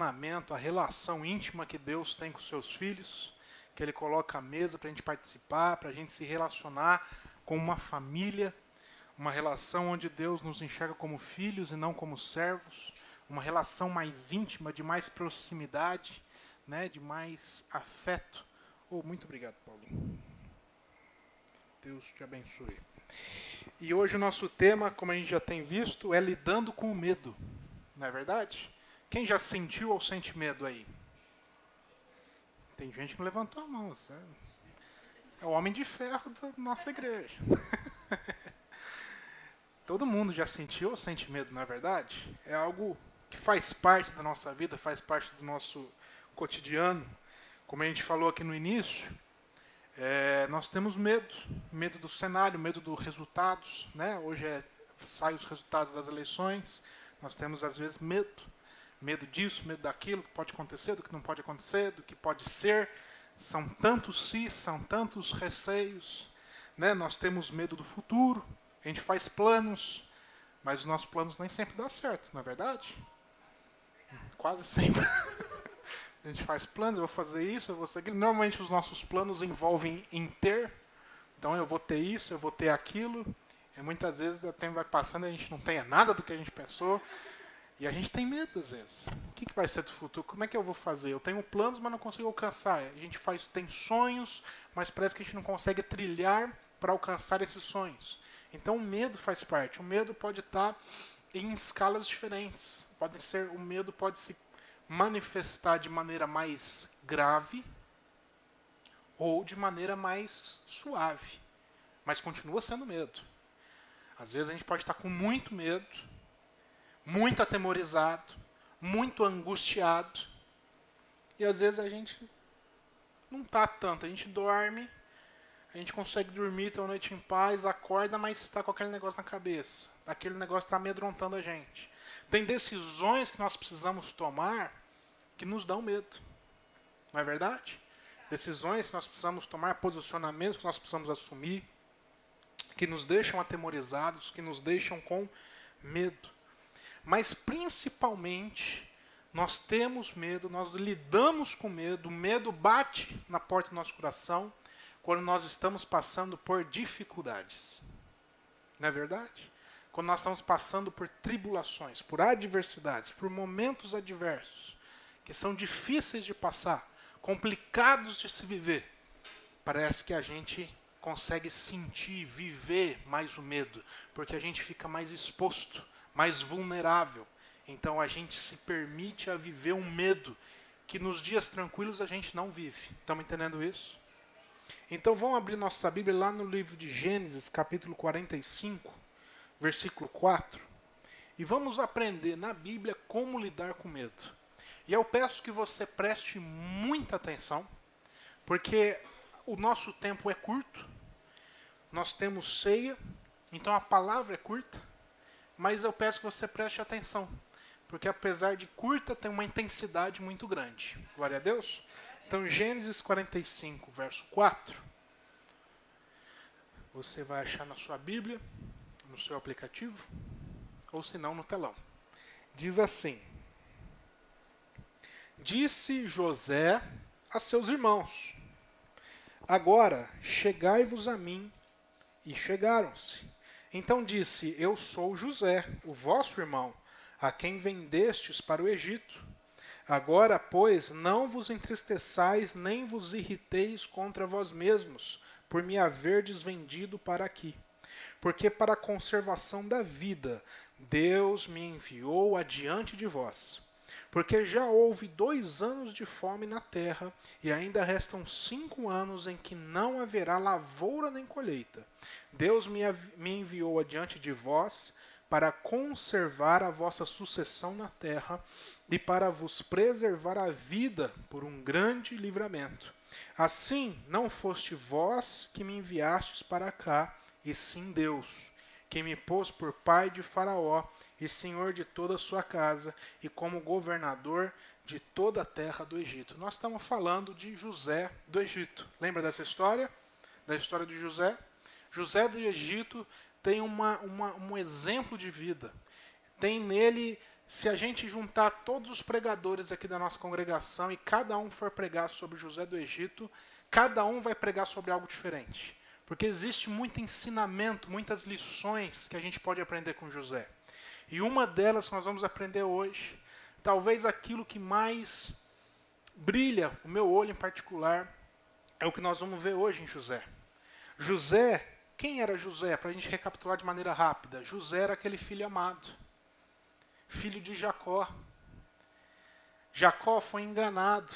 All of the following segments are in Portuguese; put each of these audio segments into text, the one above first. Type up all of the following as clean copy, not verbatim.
relacionamento, a relação íntima que Deus tem com seus filhos, que Ele coloca à mesa para a gente participar, para a gente se relacionar com uma família, uma relação onde Deus nos enxerga como filhos e não como servos, uma relação mais íntima, de mais proximidade, né, de mais afeto. Muito obrigado, Paulinho. Deus te abençoe. E hoje o nosso tema, como a gente já tem visto, é lidando com o medo. Não é verdade? Quem já sentiu ou sente medo aí? Tem gente que levantou a mão. Sabe? É o homem de ferro da nossa igreja. Todo mundo já sentiu ou sente medo, não é verdade? É algo que faz parte da nossa vida, faz parte do nosso cotidiano. Como a gente falou aqui no início, nós temos medo. Medo do cenário, medo dos resultados. Né? Hoje saem os resultados das eleições. Nós temos, às vezes, medo. Medo disso, medo daquilo, que pode acontecer, do que não pode acontecer, do que pode ser. São tantos são tantos receios. Né? Nós temos medo do futuro. A gente faz planos, mas os nossos planos nem sempre dão certo, não é verdade? Quase sempre. A gente faz planos, eu vou fazer isso, eu vou fazer aquilo. Normalmente os nossos planos envolvem em ter. Então eu vou ter isso, eu vou ter aquilo. E muitas vezes o tempo vai passando e a gente não tem nada do que a gente pensou. E a gente tem medo às vezes. O que vai ser do futuro? Como é que eu vou fazer? Eu tenho planos, mas não consigo alcançar. A gente tem sonhos, mas parece que a gente não consegue trilhar para alcançar esses sonhos. Então o medo faz parte. O medo pode estar em escalas diferentes. O medo pode se manifestar de maneira mais grave ou de maneira mais suave. Mas continua sendo medo. Às vezes a gente pode estar com muito medo, muito atemorizado, muito angustiado. E às vezes a gente não está tanto. A gente dorme, a gente consegue dormir, ter uma noite em paz, acorda, mas está com aquele negócio na cabeça. Aquele negócio está amedrontando a gente. Tem decisões que nós precisamos tomar que nos dão medo. Não é verdade? Decisões que nós precisamos tomar, posicionamentos que nós precisamos assumir, que nos deixam atemorizados, que nos deixam com medo. Mas principalmente, nós temos medo, nós lidamos com medo, o medo bate na porta do nosso coração quando nós estamos passando por dificuldades. Não é verdade? Quando nós estamos passando por tribulações, por adversidades, por momentos adversos, que são difíceis de passar, complicados de se viver, parece que a gente consegue sentir, viver mais o medo, porque a gente fica mais exposto, mais vulnerável. Então a gente se permite a viver um medo que nos dias tranquilos a gente não vive. Estamos entendendo isso? Então vamos abrir nossa Bíblia lá no livro de Gênesis, capítulo 45, versículo 4. E vamos aprender na Bíblia como lidar com medo. E eu peço que você preste muita atenção, porque o nosso tempo é curto, nós temos ceia, então a palavra é curta, mas eu peço que você preste atenção, porque apesar de curta, tem uma intensidade muito grande. Glória a Deus. Então, Gênesis 45, verso 4, você vai achar na sua Bíblia, no seu aplicativo, ou se não, no telão. Diz assim: Disse José a seus irmãos: Agora chegai-vos a mim. E chegaram-se. Então disse: Eu sou José, o vosso irmão, a quem vendestes para o Egito. Agora, pois, não vos entristeçais, nem vos irriteis contra vós mesmos, por me haverdes vendido para aqui. Porque para a conservação da vida, Deus me enviou adiante de vós. Porque já houve 2 anos de fome na terra, e ainda restam 5 anos em que não haverá lavoura nem colheita. Deus me enviou adiante de vós para conservar a vossa sucessão na terra e para vos preservar a vida por um grande livramento. Assim, não foste vós que me enviastes para cá, e sim Deus, que me pôs por pai de Faraó e senhor de toda a sua casa, e como governador de toda a terra do Egito. Nós estamos falando de José do Egito. Lembra dessa história? Da história de José? José do Egito tem um exemplo de vida. Tem nele Se a gente juntar todos os pregadores aqui da nossa congregação e cada um for pregar sobre José do Egito, cada um vai pregar sobre algo diferente. Porque existe muito ensinamento, muitas lições que a gente pode aprender com José. E uma delas que nós vamos aprender hoje, talvez aquilo que mais brilha o meu olho em particular, é o que nós vamos ver hoje em José. José, quem era José? Para a gente recapitular de maneira rápida. José era aquele filho amado, filho de Jacó. Jacó foi enganado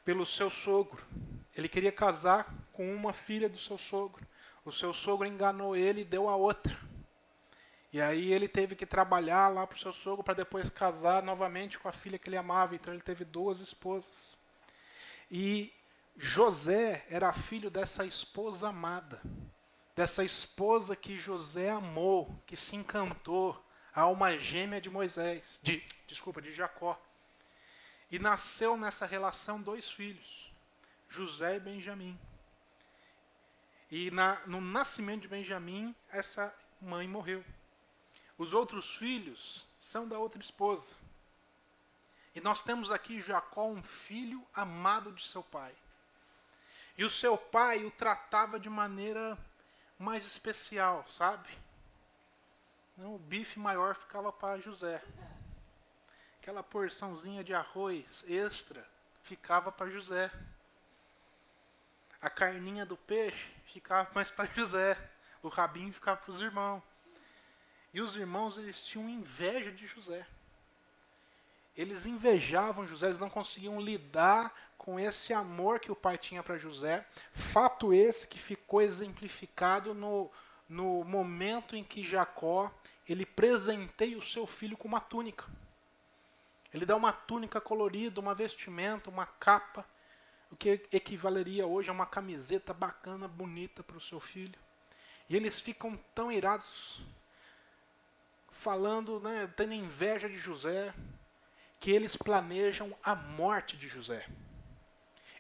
pelo seu sogro. Ele queria casar com uma filha do seu sogro. O seu sogro enganou ele e deu a outra. E aí ele teve que trabalhar lá para o seu sogro para depois casar novamente com a filha que ele amava. Então ele teve 2 esposas. E José era filho dessa esposa amada. Dessa esposa que José amou, que se encantou, a alma gêmea de Moisés, de Jacó. E nasceu nessa relação 2 filhos, José e Benjamim. E no nascimento de Benjamim, essa mãe morreu. Os outros filhos são da outra esposa. E nós temos aqui Jacó, um filho amado de seu pai. E o seu pai o tratava de maneira mais especial, sabe? O bife maior ficava para José. Aquela porçãozinha de arroz extra ficava para José. A carninha do peixe ficava mais para José. O rabinho ficava para os irmãos. E os irmãos, eles tinham inveja de José. Eles invejavam José, eles não conseguiam lidar com esse amor que o pai tinha para José. Fato esse que ficou exemplificado no momento em que Jacó ele presenteia o seu filho com uma túnica. Ele dá uma túnica colorida, uma vestimenta, uma capa, o que equivaleria hoje a uma camiseta bacana, bonita para o seu filho. E eles ficam tão irados, falando, tendo inveja de José, que eles planejam a morte de José.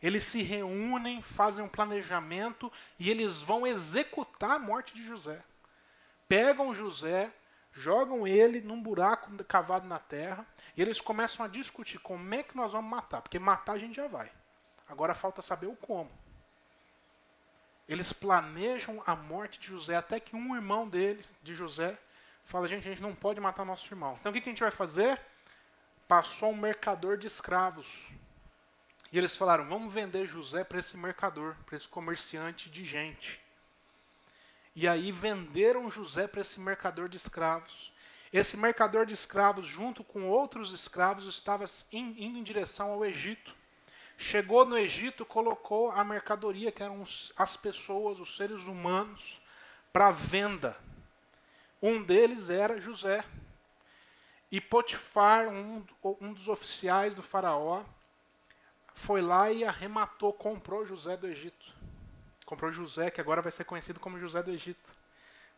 Eles se reúnem, fazem um planejamento e eles vão executar a morte de José. Pegam José, jogam ele num buraco cavado na terra e eles começam a discutir como é que nós vamos matar. Porque matar a gente já vai. Agora falta saber o como. Eles planejam a morte de José até que um irmão deles, de José, fala, gente, a gente não pode matar nosso irmão. Então o que a gente vai fazer? Passou um mercador de escravos. E eles falaram, vamos vender José para esse mercador, para esse comerciante de gente. E aí venderam José para esse mercador de escravos. Esse mercador de escravos, junto com outros escravos, estava indo em direção ao Egito. Chegou no Egito, colocou a mercadoria, que eram as pessoas, os seres humanos, para venda. Um deles era José. E Potifar, um dos oficiais do faraó, foi lá e arrematou, comprou José do Egito. Comprou José, que agora vai ser conhecido como José do Egito.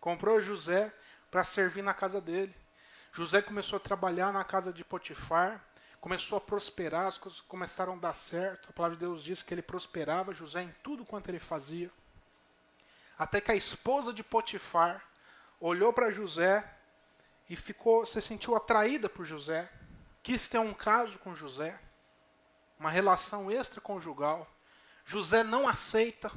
Comprou José para servir na casa dele. José começou a trabalhar na casa de Potifar, começou a prosperar, as coisas começaram a dar certo. A palavra de Deus diz que ele prosperava José em tudo quanto ele fazia. Até que a esposa de Potifar olhou para José e se sentiu atraída por José, quis ter um caso com José, uma relação extraconjugal. José não aceita,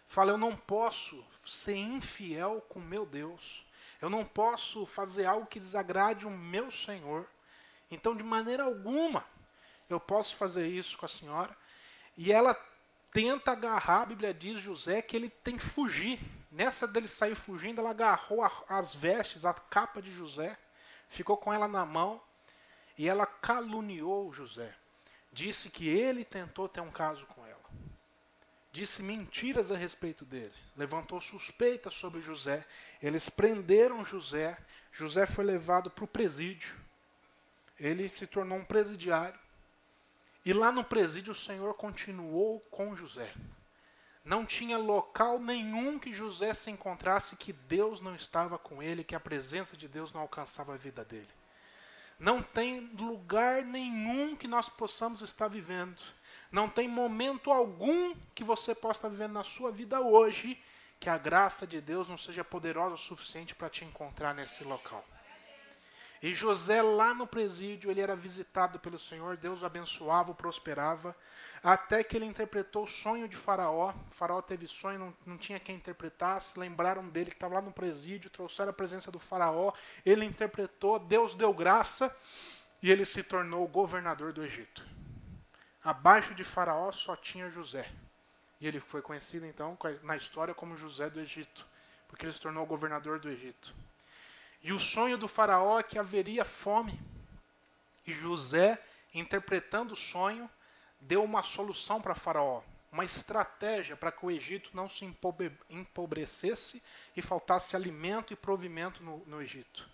fala, eu não posso ser infiel com meu Deus, eu não posso fazer algo que desagrade o meu Senhor, então de maneira alguma eu posso fazer isso com a senhora. E ela tenta agarrar, a Bíblia diz, José, que ele tem que fugir. Nessa dele sair fugindo, ela agarrou as vestes, a capa de José, ficou com ela na mão e ela caluniou José. Disse que ele tentou ter um caso com ela. Disse mentiras a respeito dele. Levantou suspeitas sobre José. Eles prenderam José. José foi levado para o presídio. Ele se tornou um presidiário. E lá no presídio o Senhor continuou com José. Não tinha local nenhum que José se encontrasse que Deus não estava com ele, que a presença de Deus não alcançava a vida dele. Não tem lugar nenhum que nós possamos estar vivendo. Não tem momento algum que você possa estar vivendo na sua vida hoje que a graça de Deus não seja poderosa o suficiente para te encontrar nesse local. E José lá no presídio, ele era visitado pelo Senhor, Deus o abençoava, o prosperava, até que ele interpretou o sonho de Faraó. O Faraó teve sonho, não tinha quem interpretasse, lembraram dele que estava lá no presídio, trouxeram a presença do Faraó, ele interpretou, Deus deu graça e ele se tornou o governador do Egito. Abaixo de Faraó só tinha José. E ele foi conhecido então na história como José do Egito, porque ele se tornou o governador do Egito. E o sonho do Faraó é que haveria fome. E José, interpretando o sonho, deu uma solução para Faraó, uma estratégia para que o Egito não se empobrecesse e faltasse alimento e provimento no Egito.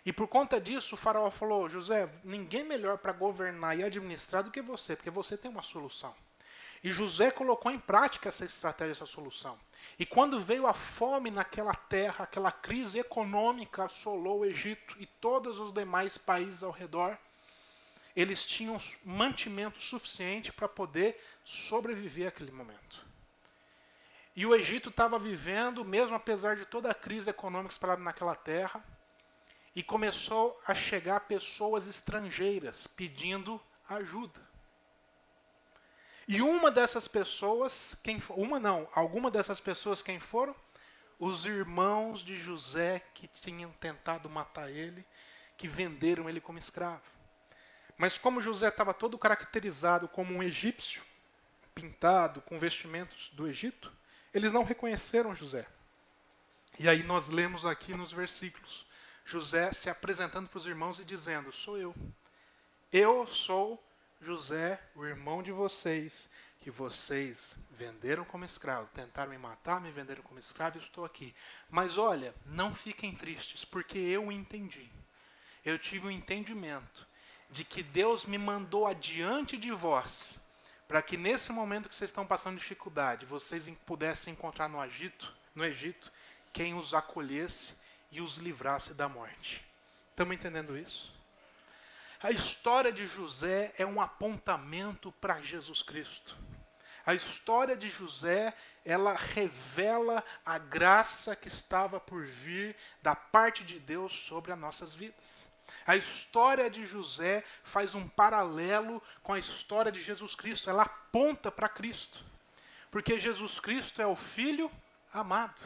E por conta disso, o Faraó falou: José, ninguém melhor para governar e administrar do que você, porque você tem uma solução. E José colocou em prática essa estratégia, essa solução. E quando veio a fome naquela terra, aquela crise econômica assolou o Egito e todos os demais países ao redor, eles tinham mantimento suficiente para poder sobreviver àquele momento. E o Egito estava vivendo, mesmo apesar de toda a crise econômica espalhada naquela terra, e começou a chegar pessoas estrangeiras pedindo ajuda. E uma dessas pessoas, alguma dessas pessoas quem foram? Os irmãos de José que tinham tentado matar ele, que venderam ele como escravo. Mas como José estava todo caracterizado como um egípcio, pintado com vestimentos do Egito, eles não reconheceram José. E aí nós lemos aqui nos versículos, José se apresentando para os irmãos e dizendo: sou eu. Eu sou José, o irmão de vocês, que vocês venderam como escravo, tentaram me matar, me venderam como escravo, eu estou aqui. Mas olha, não fiquem tristes, porque eu entendi. Eu tive um entendimento de que Deus me mandou adiante de vós, para que nesse momento que vocês estão passando dificuldade, vocês pudessem encontrar no Egito, quem os acolhesse e os livrasse da morte. Estamos entendendo isso? A história de José é um apontamento para Jesus Cristo. A história de José, ela revela a graça que estava por vir da parte de Deus sobre as nossas vidas. A história de José faz um paralelo com a história de Jesus Cristo. Ela aponta para Cristo. Porque Jesus Cristo é o Filho amado.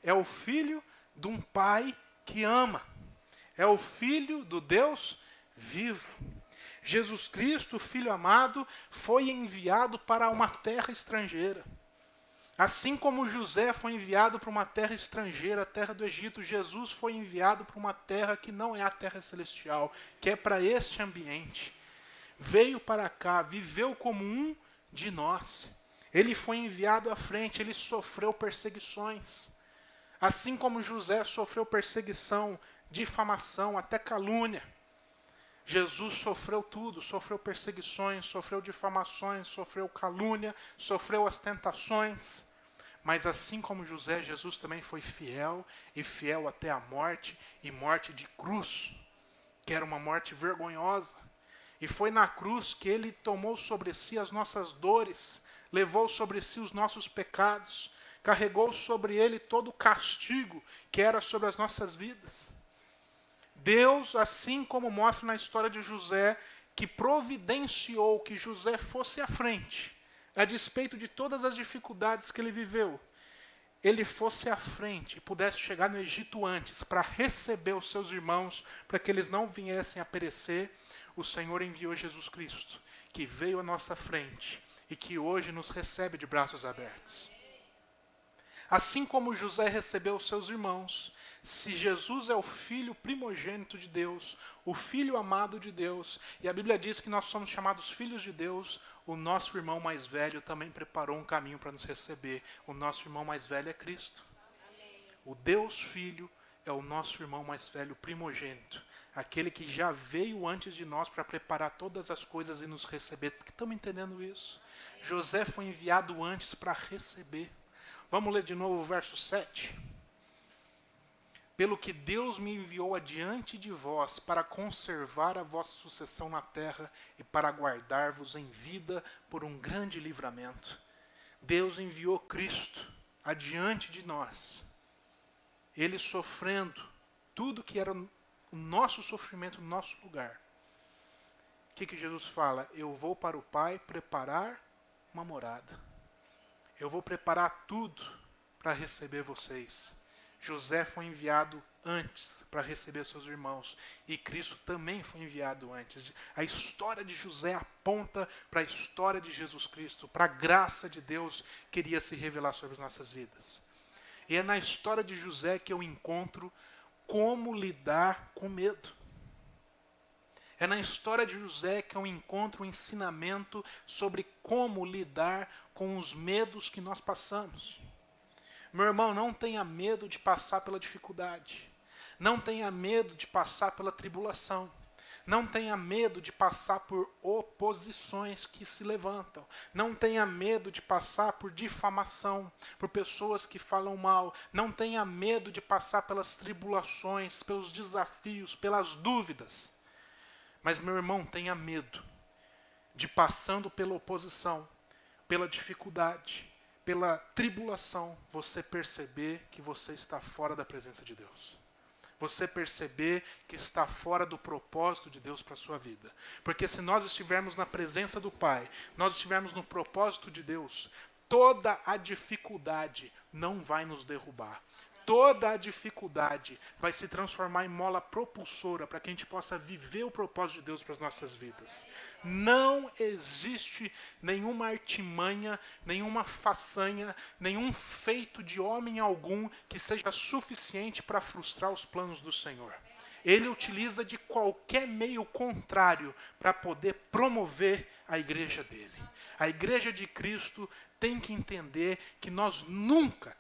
É o Filho de um Pai que ama. É o Filho do Deus vivo. Jesus Cristo, Filho amado, foi enviado para uma terra estrangeira. Assim como José foi enviado para uma terra estrangeira, a terra do Egito, Jesus foi enviado para uma terra que não é a terra celestial, que é para este ambiente. Veio para cá, viveu como um de nós. Ele foi enviado à frente, ele sofreu perseguições. Assim como José sofreu perseguição, difamação, até calúnia. Jesus sofreu tudo, sofreu perseguições, sofreu difamações, sofreu calúnia, sofreu as tentações. Mas assim como José, Jesus também foi fiel, e fiel até a morte, e morte de cruz, que era uma morte vergonhosa. E foi na cruz que ele tomou sobre si as nossas dores, levou sobre si os nossos pecados, carregou sobre ele todo o castigo que era sobre as nossas vidas. Deus, assim como mostra na história de José, que providenciou que José fosse à frente, a despeito de todas as dificuldades que ele viveu, ele fosse à frente e pudesse chegar no Egito antes para receber os seus irmãos, para que eles não viessem a perecer, o Senhor enviou Jesus Cristo, que veio à nossa frente e que hoje nos recebe de braços abertos. Assim como José recebeu os seus irmãos, se Jesus é o Filho primogênito de Deus, o Filho amado de Deus, e a Bíblia diz que nós somos chamados filhos de Deus, o nosso irmão mais velho também preparou um caminho para nos receber. O nosso irmão mais velho é Cristo. Amém. O Deus Filho é o nosso irmão mais velho primogênito, aquele que já veio antes de nós para preparar todas as coisas e nos receber. Estamos entendendo isso? Amém. José foi enviado antes para receber. Vamos ler de novo o verso 7. Pelo que Deus me enviou adiante de vós para conservar a vossa sucessão na terra e para guardar-vos em vida por um grande livramento. Deus enviou Cristo adiante de nós. Ele sofrendo tudo que era o nosso sofrimento no nosso lugar. O que Jesus fala? Eu vou para o Pai preparar uma morada. Eu vou preparar tudo para receber vocês. José foi enviado antes para receber seus irmãos. E Cristo também foi enviado antes. A história de José aponta para a história de Jesus Cristo, para a graça de Deus que iria se revelar sobre as nossas vidas. E é na história de José que eu encontro como lidar com medo. É na história de José que eu encontro o ensinamento sobre como lidar com os medos que nós passamos. Meu irmão, não tenha medo de passar pela dificuldade. Não tenha medo de passar pela tribulação. Não tenha medo de passar por oposições que se levantam. Não tenha medo de passar por difamação, por pessoas que falam mal. Não tenha medo de passar pelas tribulações, pelos desafios, pelas dúvidas. Mas, meu irmão, tenha medo de, passando pela oposição, pela dificuldade, pela tribulação, você perceber que você está fora da presença de Deus. Você perceber que está fora do propósito de Deus para a sua vida. Porque se nós estivermos na presença do Pai, nós estivermos no propósito de Deus, toda a dificuldade não vai nos derrubar. Toda a dificuldade vai se transformar em mola propulsora para que a gente possa viver o propósito de Deus para as nossas vidas. Não existe nenhuma artimanha, nenhuma façanha, nenhum feito de homem algum que seja suficiente para frustrar os planos do Senhor. Ele utiliza de qualquer meio contrário para poder promover a igreja dele. A igreja de Cristo tem que entender que nós nunca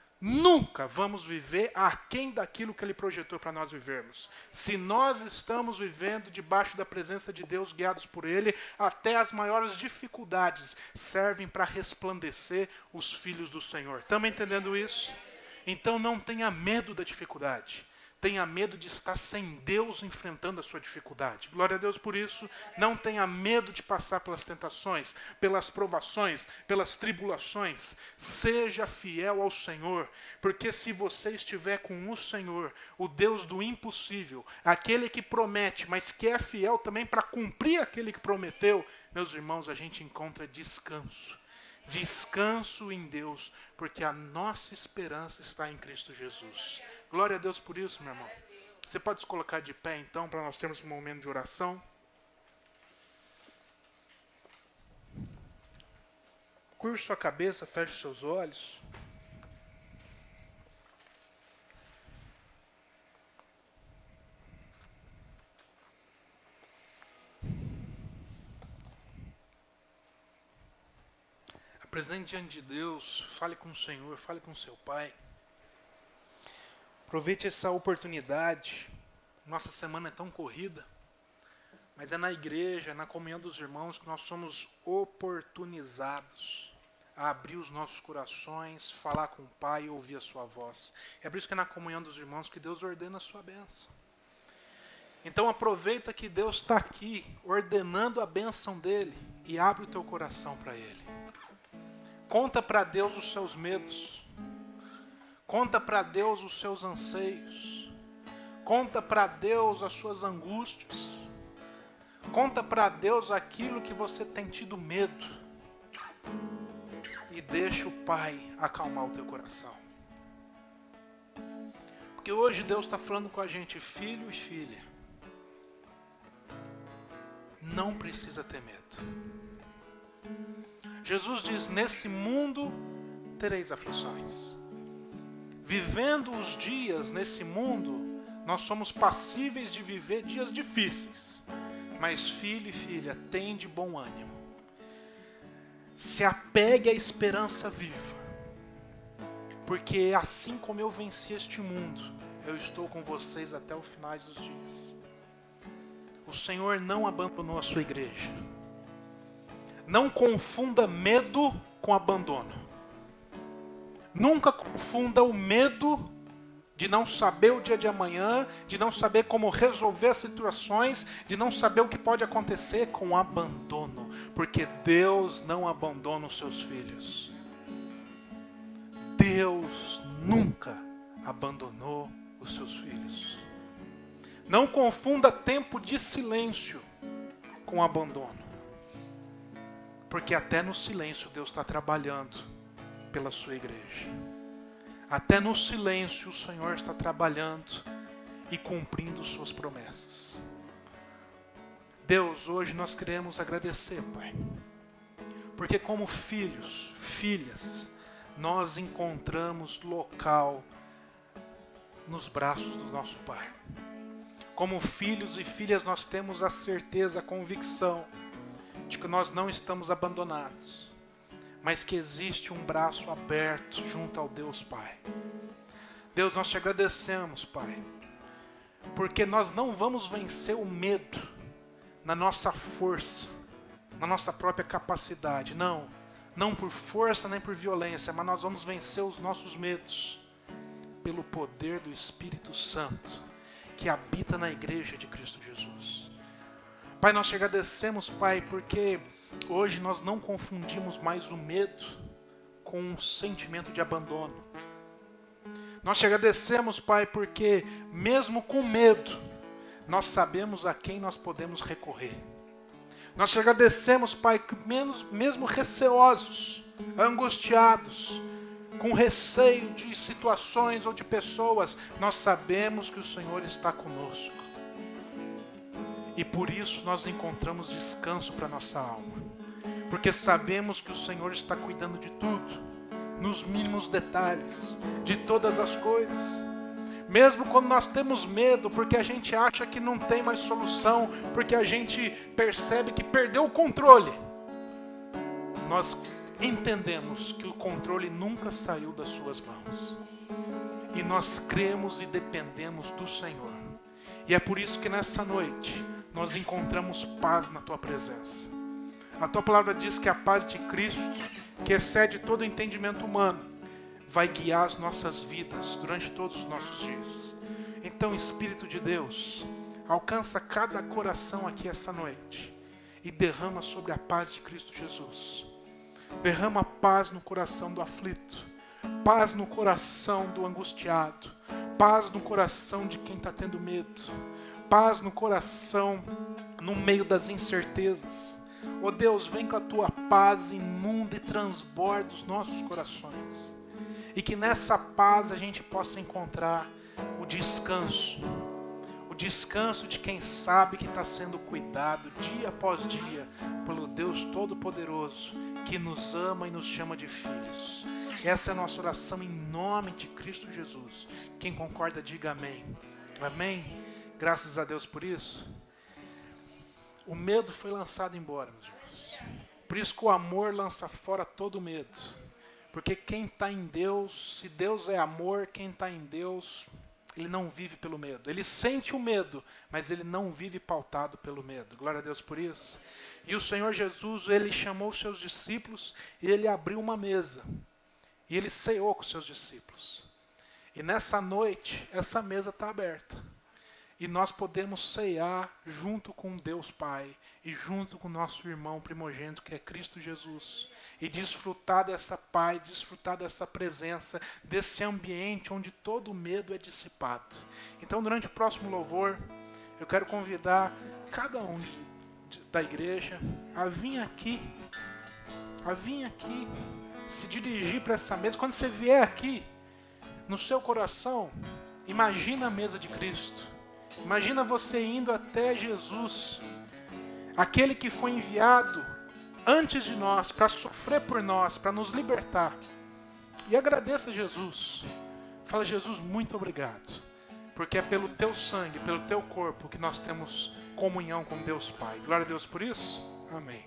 vamos viver aquém daquilo que Ele projetou para nós vivermos. Se nós estamos vivendo debaixo da presença de Deus, guiados por Ele, até as maiores dificuldades servem para resplandecer os filhos do Senhor. Estamos entendendo isso? Então não tenha medo da dificuldade. Tenha medo de estar sem Deus enfrentando a sua dificuldade. Glória a Deus por isso. Não tenha medo de passar pelas tentações, pelas provações, pelas tribulações. Seja fiel ao Senhor. Porque se você estiver com o Senhor, o Deus do impossível, aquele que promete, mas que é fiel também para cumprir aquele que prometeu, meus irmãos, a gente encontra descanso. Descanso em Deus, porque a nossa esperança está em Cristo Jesus. Glória a Deus por isso, meu irmão. Você pode se colocar de pé, então, para nós termos um momento de oração. Curve sua cabeça, feche seus olhos. Apresente diante de Deus, fale com o Senhor, fale com o seu Pai. Aproveite essa oportunidade. Nossa semana é tão corrida, mas é na igreja, na comunhão dos irmãos que nós somos oportunizados a abrir os nossos corações, falar com o Pai e ouvir a sua voz. É por isso que é na comunhão dos irmãos que Deus ordena a sua bênção. Então aproveita que Deus está aqui, ordenando a bênção dEle, e abre o teu coração para Ele. Conta para Deus os seus medos. Conta para Deus os seus anseios. Conta para Deus as suas angústias. Conta para Deus aquilo que você tem tido medo. E deixa o Pai acalmar o teu coração. Porque hoje Deus está falando com a gente, filho e filha. Não precisa ter medo. Jesus diz, nesse mundo tereis aflições. Vivendo os dias nesse mundo, nós somos passíveis de viver dias difíceis. Mas filho e filha, tem de bom ânimo. Se apegue à esperança viva. Porque assim como eu venci este mundo, eu estou com vocês até o final dos dias. O Senhor não abandonou a sua igreja. Não confunda medo com abandono. Nunca confunda o medo de não saber o dia de amanhã, de não saber como resolver as situações, de não saber o que pode acontecer com abandono. Porque Deus não abandona os seus filhos. Deus nunca abandonou os seus filhos. Não confunda tempo de silêncio com abandono. Porque até no silêncio Deus está trabalhando pela sua igreja. Até no silêncio o Senhor está trabalhando e cumprindo suas promessas. Deus, hoje nós queremos agradecer, Pai. Porque como filhos, filhas, nós encontramos local nos braços do nosso Pai. Como filhos e filhas nós temos a certeza, a convicção de que nós não estamos abandonados, mas que existe um braço aberto junto ao Deus Pai. Deus, nós te agradecemos, Pai, porque nós não vamos vencer o medo na nossa força, na nossa própria capacidade, não por força nem por violência, mas nós vamos vencer os nossos medos pelo poder do Espírito Santo que habita na igreja de Cristo Jesus. Pai, nós te agradecemos, Pai, porque hoje nós não confundimos mais o medo com um sentimento de abandono. Nós te agradecemos, Pai, porque mesmo com medo, nós sabemos a quem nós podemos recorrer. Nós te agradecemos, Pai, que mesmo receosos, angustiados, com receio de situações ou de pessoas, nós sabemos que o Senhor está conosco. E por isso nós encontramos descanso para nossa alma. Porque sabemos que o Senhor está cuidando de tudo, nos mínimos detalhes, de todas as coisas. Mesmo quando nós temos medo, porque a gente acha que não tem mais solução, porque a gente percebe que perdeu o controle, nós entendemos que o controle nunca saiu das suas mãos. E nós cremos e dependemos do Senhor. E é por isso que nessa noite nós encontramos paz na Tua presença. A Tua palavra diz que a paz de Cristo, que excede todo o entendimento humano, vai guiar as nossas vidas durante todos os nossos dias. Então, Espírito de Deus, alcança cada coração aqui essa noite e derrama sobre a paz de Cristo Jesus. Derrama paz no coração do aflito, paz no coração do angustiado, paz no coração de quem está tendo medo, paz no coração no meio das incertezas. Ó Deus, vem com a Tua paz, inunda e transborda os nossos corações. E que nessa paz a gente possa encontrar o descanso de quem sabe que está sendo cuidado dia após dia pelo Deus Todo-Poderoso, que nos ama e nos chama de filhos. Essa é a nossa oração em nome de Cristo Jesus. Quem concorda, diga amém. Amém? Graças a Deus por isso. O medo foi lançado embora, meus irmãos. Por isso que o amor lança fora todo medo. Porque quem está em Deus, se Deus é amor, quem está em Deus, ele não vive pelo medo. Ele sente o medo, mas ele não vive pautado pelo medo. Glória a Deus por isso. E o Senhor Jesus, ele chamou os seus discípulos e ele abriu uma mesa. E ele ceou com os seus discípulos. E nessa noite, essa mesa está aberta. E nós podemos ceiar junto com Deus Pai e junto com o nosso irmão primogênito, que é Cristo Jesus. E desfrutar dessa paz, desfrutar dessa presença, desse ambiente onde todo o medo é dissipado. Então, durante o próximo louvor, eu quero convidar cada um da igreja a vir aqui, se dirigir para essa mesa. Quando você vier aqui, no seu coração, imagina a mesa de Cristo. Imagina você indo até Jesus, aquele que foi enviado antes de nós, para sofrer por nós, para nos libertar. E agradeça a Jesus. Fala: Jesus, muito obrigado, porque é pelo Teu sangue, pelo Teu corpo que nós temos comunhão com Deus Pai. Glória a Deus por isso. Amém.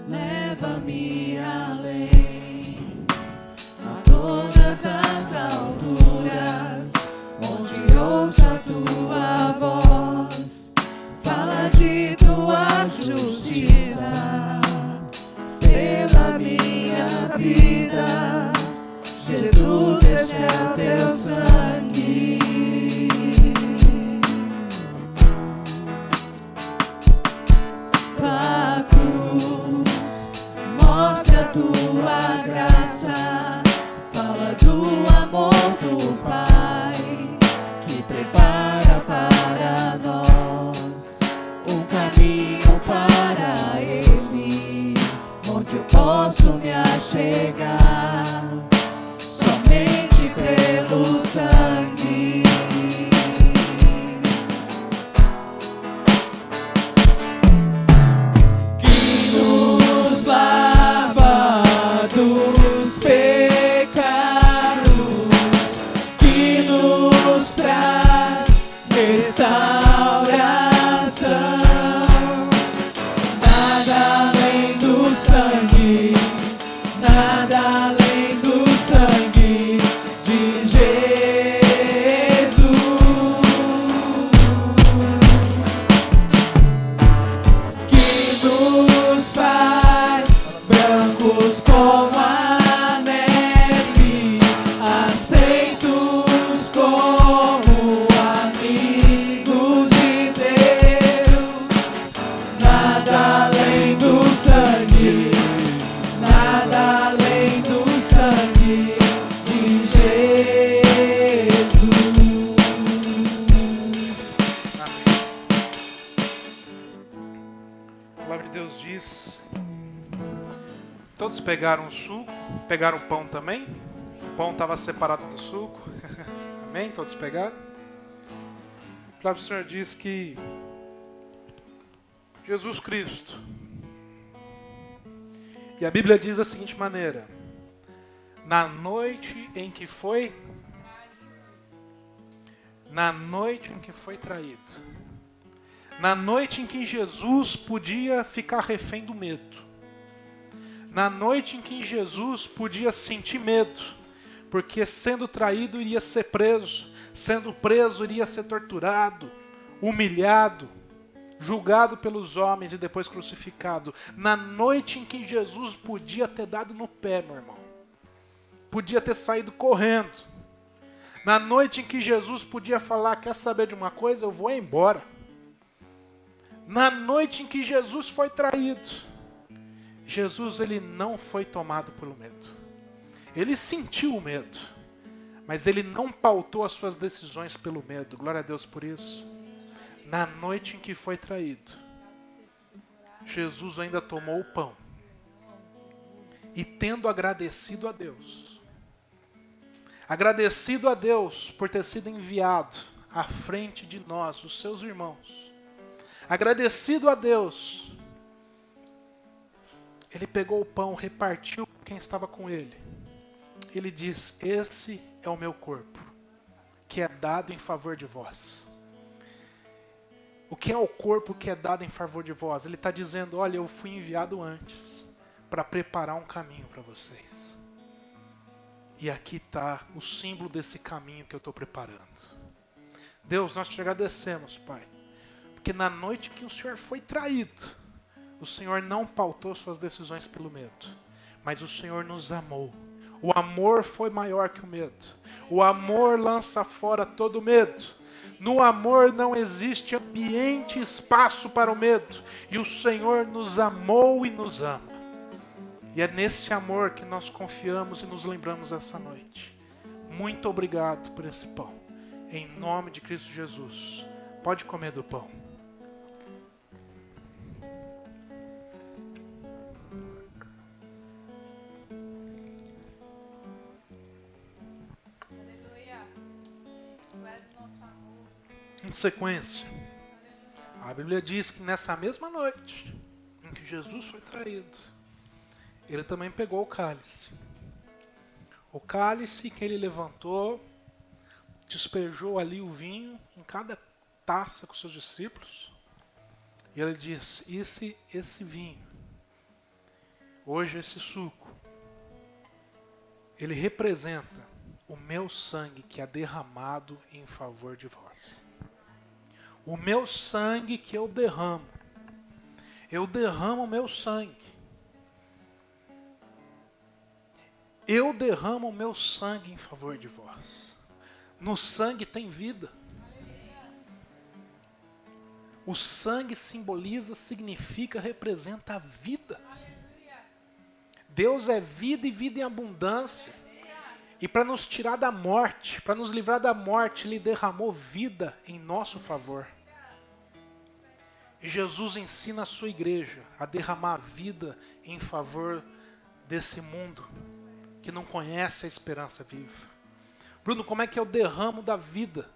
Leva-me além, a todas as alturas, onde ouço a Tua voz. Fala de Tua justiça pela minha vida. Jesus, este é o Teu sangue. A cruz mostra a Tua Deus diz. Todos pegaram o suco, pegaram o pão também. O pão estava separado do suco. Amém? Todos pegaram? A palavra do Senhor diz que Jesus Cristo. E a Bíblia diz da seguinte maneira: na noite em que foi traído, na noite em que Jesus podia ficar refém do medo, na noite em que Jesus podia sentir medo, porque sendo traído iria ser preso, sendo preso iria ser torturado, humilhado, julgado pelos homens e depois crucificado. Na noite em que Jesus podia ter dado no pé, meu irmão, podia ter saído correndo, na noite em que Jesus podia falar: quer saber de uma coisa? Eu vou embora. Na noite em que Jesus foi traído, Jesus, ele não foi tomado pelo medo. Ele sentiu o medo, mas ele não pautou as suas decisões pelo medo. Glória a Deus por isso. Na noite em que foi traído, Jesus ainda tomou o pão e, tendo agradecido a Deus por ter sido enviado à frente de nós, os seus irmãos, agradecido a Deus, ele pegou o pão, repartiu com quem estava com ele. Ele diz: esse é o meu corpo, que é dado em favor de vós. O que é o corpo que é dado em favor de vós? Ele está dizendo: olha, eu fui enviado antes para preparar um caminho para vocês. E aqui está o símbolo desse caminho que eu estou preparando. Deus, nós te agradecemos, Pai, porque na noite que o Senhor foi traído, o Senhor não pautou suas decisões pelo medo, mas o Senhor nos amou. O amor foi maior que o medo. O amor lança fora todo medo. No amor não existe ambiente e espaço para o medo. E o Senhor nos amou e nos ama. E é nesse amor que nós confiamos e nos lembramos essa noite. Muito obrigado por esse pão. Em nome de Cristo Jesus. Pode comer do pão. Em sequência, a Bíblia diz que nessa mesma noite em que Jesus foi traído, ele também pegou o cálice. O cálice que ele levantou, despejou ali o vinho em cada taça com seus discípulos. E ele diz: esse vinho, hoje esse suco, ele representa o meu sangue que é derramado em favor de vós. O meu sangue que eu derramo o meu sangue. Eu derramo o meu sangue em favor de vós. No sangue tem vida. O sangue simboliza, significa, representa a vida. Deus é vida e vida em abundância. E para nos tirar da morte, para nos livrar da morte, Ele derramou vida em nosso favor. E Jesus ensina a sua igreja a derramar vida em favor desse mundo que não conhece a esperança viva. Bruno, como é que eu derramo da vida?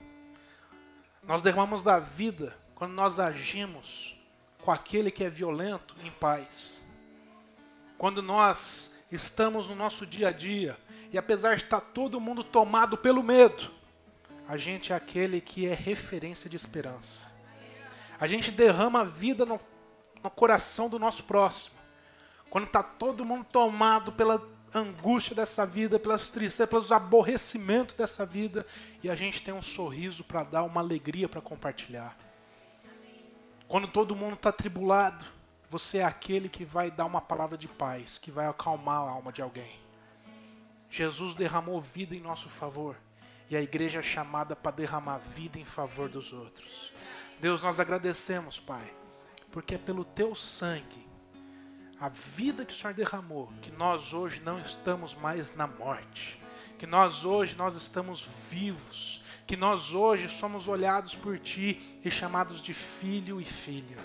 Nós derramamos da vida quando nós agimos com aquele que é violento em paz. Quando nós estamos no nosso dia a dia, e apesar de estar todo mundo tomado pelo medo, a gente é aquele que é referência de esperança. A gente derrama a vida no coração do nosso próximo. Quando está todo mundo tomado pela angústia dessa vida, pelas tristezas, pelos aborrecimentos dessa vida, e a gente tem um sorriso para dar, uma alegria para compartilhar. Quando todo mundo está atribulado, você é aquele que vai dar uma palavra de paz, que vai acalmar a alma de alguém. Jesus derramou vida em nosso favor, e a igreja é chamada para derramar vida em favor dos outros. Deus, nós agradecemos, Pai, porque é pelo Teu sangue, a vida que o Senhor derramou, que nós hoje não estamos mais na morte, que nós hoje estamos vivos, que nós hoje somos olhados por Ti e chamados de filho e filha.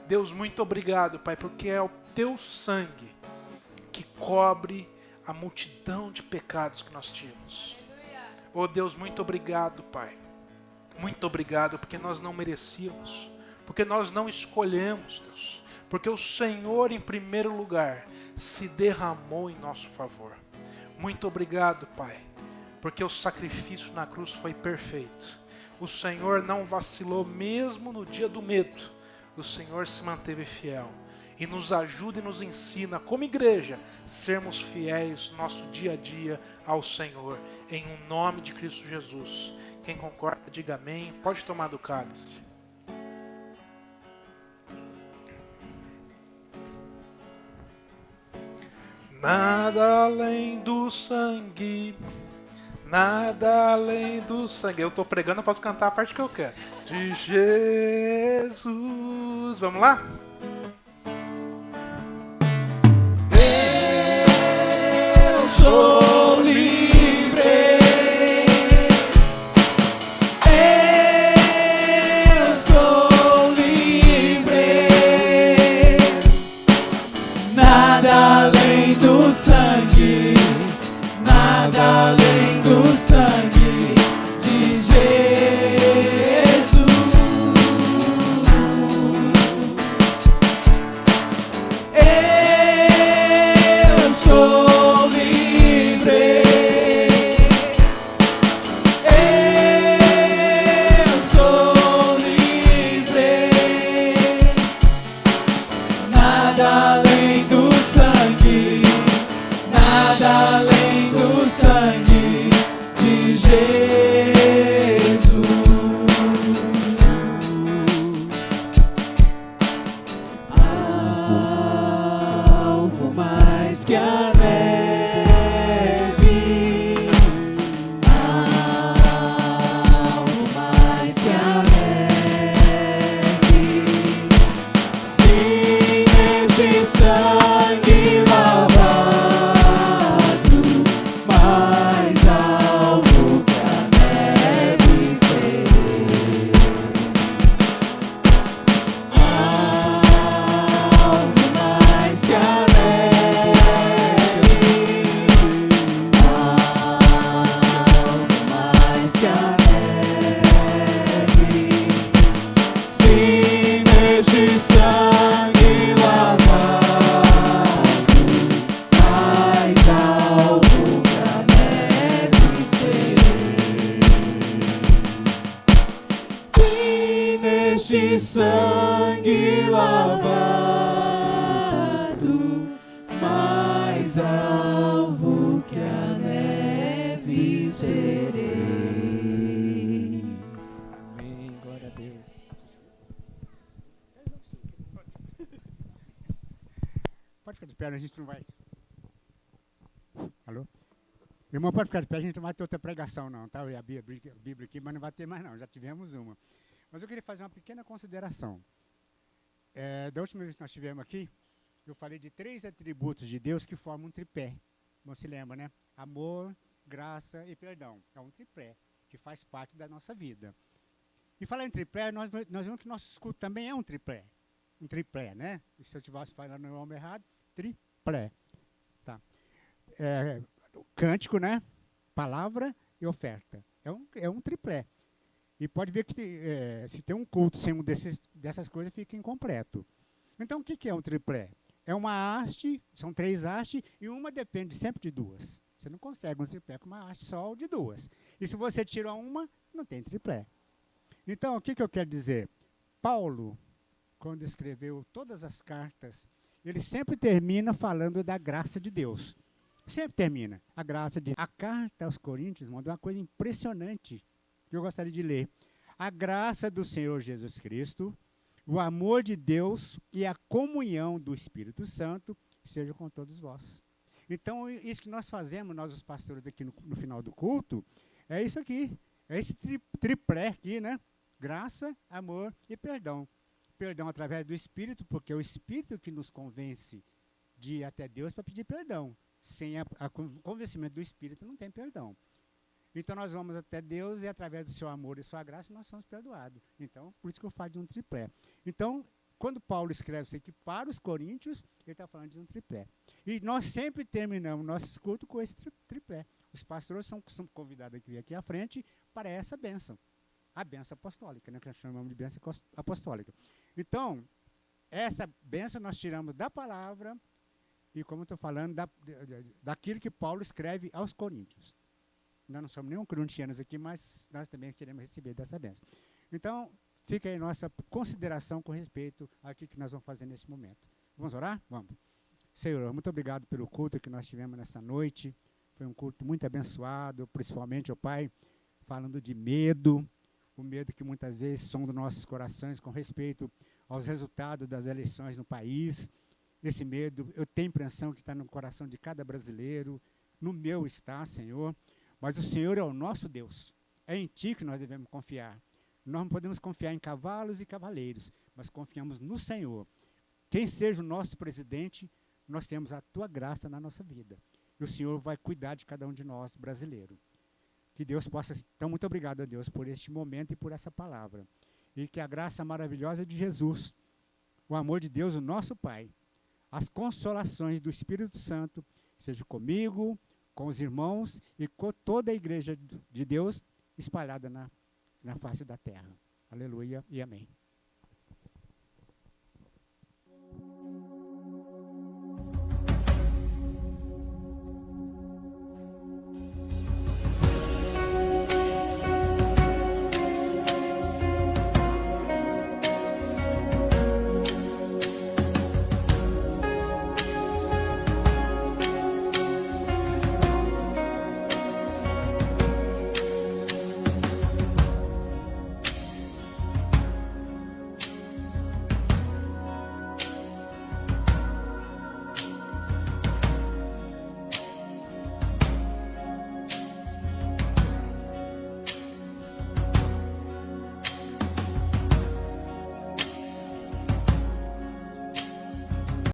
Deus, muito obrigado, Pai, porque é o teu sangue que cobre a multidão de pecados que nós tínhamos. Oh Deus, muito obrigado, Pai. Muito obrigado, porque nós não merecíamos, porque nós não escolhemos, Deus, porque o Senhor, em primeiro lugar, se derramou em nosso favor. Muito obrigado, Pai, porque o sacrifício na cruz foi perfeito. O Senhor não vacilou mesmo no dia do medo. O Senhor se manteve fiel e nos ajuda e nos ensina, como igreja, sermos fiéis no nosso dia a dia ao Senhor, em um nome de Cristo Jesus. Quem concorda, diga amém. Pode tomar do cálice. Nada além do sangue, nada além do sangue. Eu estou pregando, eu posso cantar a parte que eu quero. De Jesus. Vamos lá? Eu sou livre, eu sou livre, nada além do sangue, nada além do sangue de Jesus. Eu sou livre, eu sou livre, nada além do sangue, nada além do sangue de Jesus. Alvo mais que a neve, alvo mais que a neve, sim, neste sangue lavado, mais alvo que a neve serei. Alvo mais que a neve, alvo mais que a neve, sim, neste sangue lavado, mais alvo que a neve serei. Sim, neste sangue lavado, mais alvo que a neve serei. Amém, glória a Deus. Pode ficar de pé, a gente não vai. Alô? Irmão, pode ficar de pé, a gente não vai ter outra pregação não, tá? Eu ia abrir a Bíblia aqui, mas não vai ter mais não, já tivemos uma. Mas eu queria fazer uma pequena consideração. Da última vez que nós estivemos aqui, eu falei de 3 atributos de Deus que formam um tripé. Não se lembra, né? Amor, graça e perdão. É um tripé que faz parte da nossa vida. E falar em tripé, nós vemos que nosso escudo também é um tripé. Um triplé, né? E se eu estivesse falando o nome errado, triplé. Tá. Cântico, né? Palavra e oferta. É um triplé. E pode ver que se tem um culto sem dessas coisas, fica incompleto. Então, o que é um triplé? É uma haste, são 3 hastes, e uma depende sempre de 2. Você não consegue um triplé com uma haste só ou de 2. E se você tira uma, não tem triplé. Então, o que eu quero dizer? Paulo, quando escreveu todas as cartas, ele sempre termina falando da graça de Deus. Sempre termina. A graça de... A carta aos Coríntios manda uma coisa impressionante que eu gostaria de ler. A graça do Senhor Jesus Cristo, o amor de Deus e a comunhão do Espírito Santo seja com todos vós. Então, isso que nós fazemos, nós os pastores aqui no final do culto, é isso aqui. É esse triplé aqui, né? Graça, amor e perdão. Perdão através do Espírito, porque é o Espírito que nos convence de ir até Deus para pedir perdão. Sem o convencimento do Espírito não tem perdão. Então nós vamos até Deus e através do seu amor e sua graça nós somos perdoados. Então, por isso que eu falo de um triplé. Então, quando Paulo escreve isso aqui para os coríntios, ele está falando de um tripé. E nós sempre terminamos nosso culto com esse tripé. Os pastores são convidados a vir aqui à frente para essa bênção. A bênção apostólica, né, que nós chamamos de bênção apostólica. Então, essa bênção nós tiramos da palavra e, como eu estou falando, daquilo que Paulo escreve aos coríntios. Nós não somos nenhum corintianos aqui, mas nós também queremos receber dessa bênção. Então, fica aí nossa consideração com respeito àquilo que nós vamos fazer nesse momento. Vamos orar? Vamos. Senhor, muito obrigado pelo culto que nós tivemos nessa noite. Foi um culto muito abençoado, principalmente, ó Pai, falando de medo, o medo que muitas vezes sonda nossos corações com respeito aos resultados das eleições no país. Esse medo, eu tenho a impressão que está no coração de cada brasileiro, no meu está, Senhor. Mas o Senhor é o nosso Deus. É em Ti que nós devemos confiar. Nós não podemos confiar em cavalos e cavaleiros, mas confiamos no Senhor. Quem seja o nosso presidente, nós temos a Tua graça na nossa vida. E o Senhor vai cuidar de cada um de nós, brasileiro. Que Deus possa... Então, muito obrigado a Deus por este momento e por essa palavra. E que a graça maravilhosa de Jesus, o amor de Deus, o nosso Pai, as consolações do Espírito Santo, seja comigo, com os irmãos e com toda a igreja de Deus espalhada na face da terra. Aleluia e amém.